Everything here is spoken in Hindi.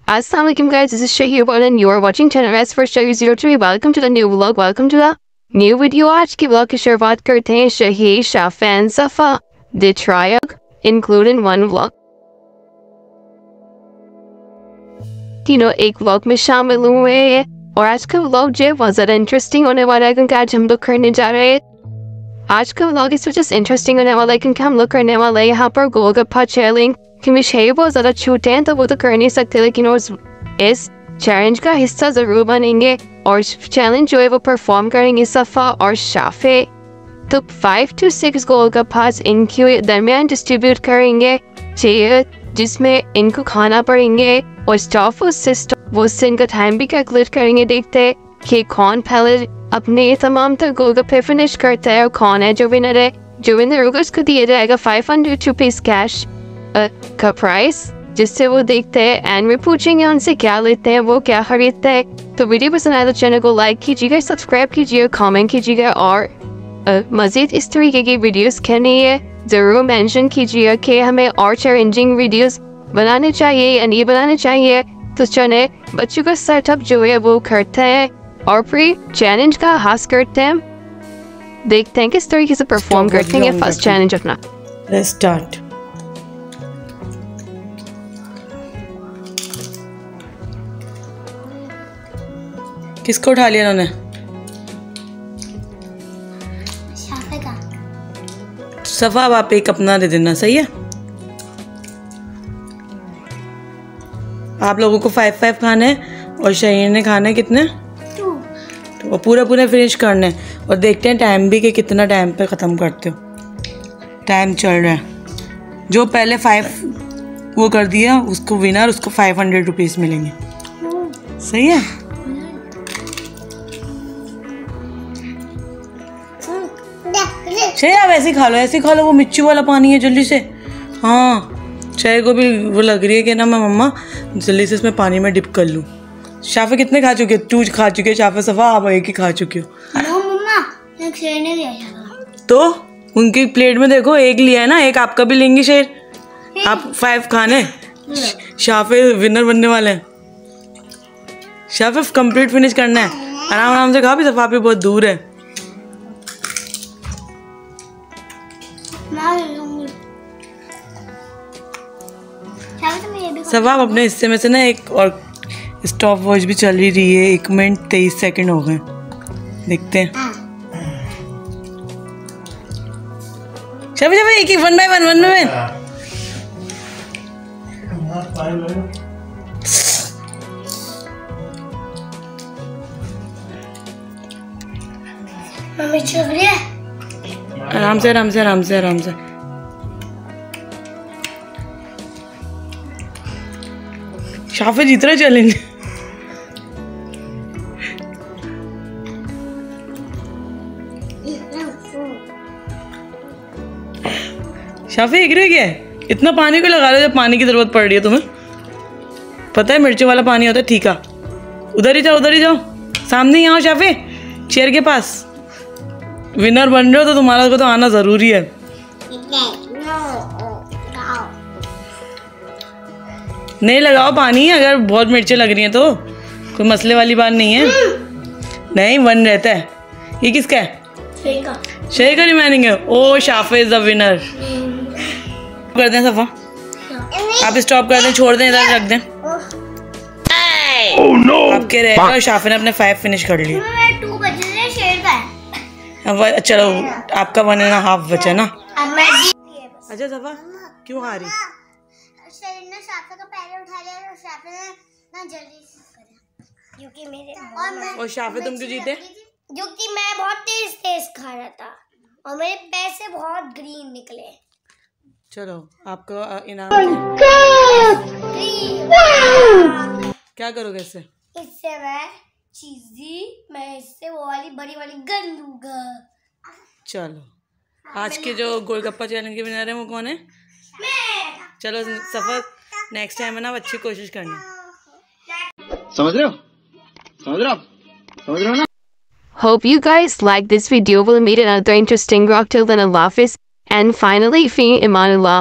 Assalamualaikum guys, this is Shahir and you are watching channel S for Shahir03। Welcome to the new vlog, welcome to the new video। आज की vlog की शुरुआत करते हैं शहीर शाफे एंड सफ़ा the trial include in one vlog। तीनों एक vlog में शामिल हुए हैं और आज का vlog जो है बहुत ज़्यादा इंटरेस्टिंग होने वाला है क्योंकि आज हम लोग करने जा रहे हैं। आज का vlog इस वजह से इंटरेस्टिंग होने वाला है क्योंकि हम लोग करने वाले हैं यहाँ पर गोलगप्पा चैलेंज। क्योंकि शहर बहुत ज़्यादा छूटे हैं तो वो तो कर नहीं सकते, लेकिन इस चैलेंज का हिस्सा ज़रूर बनेंगे और चैलेंज जो है वो परफॉर्म करेंगे सफ़ा और शाफे। तो 5 to 6 गोलगप्पास इनके दरमियान डिस्ट्रीब्यूट करेंगे चेयर जिसमें इनको खाना पड़ेंगे और स्टाफ उससे इनका टाइम भी कैलकुलेट करेंगे। देखते हैं कि कौन पहले अपने तमाम तर गोलगप्पे फिनिश करता है और कौन है जो विनर है। जो विनर होगा उसको दिया जाएगा 500 रुपीज़ कैश का प्राइस, जिससे वो देखते हैं एंड में पूछेंगे उनसे क्या लेते हैं, वो क्या खरीदते हैं। तो वीडियो पसंद आए तो चैनल को लाइक कीजिएगा, सब्सक्राइब कीजिएगा, कमेंट कीजिएगा और मज़ीद इस तरीके की वीडियोस के लिए ज़रूर मेंशन कीजिएगा कि हमें और चैलेंजिंग वीडियोस बनाने चाहिए या नहीं बनाने चाहिए। तो चले बच्चों का सेटअप जो है वो करते हैं और फिर चैलेंज का आगाज़ करते हैं। देखते हैं किस तरीके से परफॉर्म करते हैं फर्स्ट चैलेंज अपना। स्टार्ट। किसको उठा लिया उन्होंने? शाफे का। सफा अब आप एक अपना दे देना, सही है। आप लोगों को 5-5 खाने और शहीर ने खाने कितने? 2। तो पूरा फिनिश करने और देखते हैं टाइम भी कि कितना टाइम पे ख़त्म करते हो। टाइम चल रहा है। जो पहले 5 वो कर दिया उसको विनर, उसको 500 रुपीज़ मिलेंगे, सही है। चाय आप ऐसे खा लो, ऐसे खा लो, वो मिर्ची वाला पानी है, जल्दी से। हाँ, चाय को भी वो लग रही है कि ना मैं मम्मा जल्दी से इसमें पानी में डिप कर लूँ। शाफे कितने खा चुके? 2 खा चुके शाफे, सफ़ा आप एक ही खा चुके हो। मम्मा एक शेर ने दिया तो उनकी प्लेट में देखो, एक लिया है ना, एक आपका भी लेंगी शेर। आप 5 खाने, शाफे विनर बनने वाले हैं। शाफे कंप्लीट फिनिश करना है, आराम से खा भी, सफ़ा भी बहुत दूर है। सब आप अपने हिस्से में से ना एक और स्टॉप वॉच भी चल ही रही है। 1 मिनट 23 सेकंड हो गए, देखते हैं। शबे एक ही 1 by 1 में मम्मी चुप रही है। आराम से। शाफे जीत रहे चैलेंज। शाफे एक रह गया। इतना पानी को लगा रहे हो जब पानी की जरूरत पड़ रही है तुम्हें। पता है मिर्ची वाला पानी होता है, ठीक है। उधर ही जाओ, सामने ही आओ शाफे, चेयर के पास। विनर बन रहे हो तो तुम्हारा को तो आना जरूरी है। नहीं लगाओ पानी, अगर बहुत मिर्चें लग रही हैं तो कोई मसले वाली बात नहीं है। नहीं 1 रहता है। ये किसका है? शहीर का रिमेनिंग है। ओ शाफे इज द विनर। कर दें सफ़ा, आप स्टॉप कर दें, छोड़ दें, इधर रख दें। आपके रहेगा और शाफे ने अपने 5 फिनिश कर लिए। 2 बचे थे, शेर का है। चलो आपका 1.5 बचा ना। अच्छा सफ़ा क्यों हारी? शेर ने शाफे का पहले उठा लिया और शाफे ने ना जल्दी से करा क्योंकि मेरे और शाफे तुम क्यों जीते? क्योंकि मैं बहुत तेज खा रहा था और मेरे पैसे बहुत ग्रीन निकले। चलो आपका इनाम क्या करोगे इससे? इससे मैं इससे वो वाली बड़ी वाली गन लूंगा। चलो आज के जो गोलगप्पा चैलेंज के विनर है वो कौन है? चलो सफर नेक्स्ट टाइम है ना, अच्छी कोशिश करना। समझ रहे हो ना? Hope you guys like this video. We'll meet another interesting rock till then. Allah Hafiz. And finally, fi iman Allah.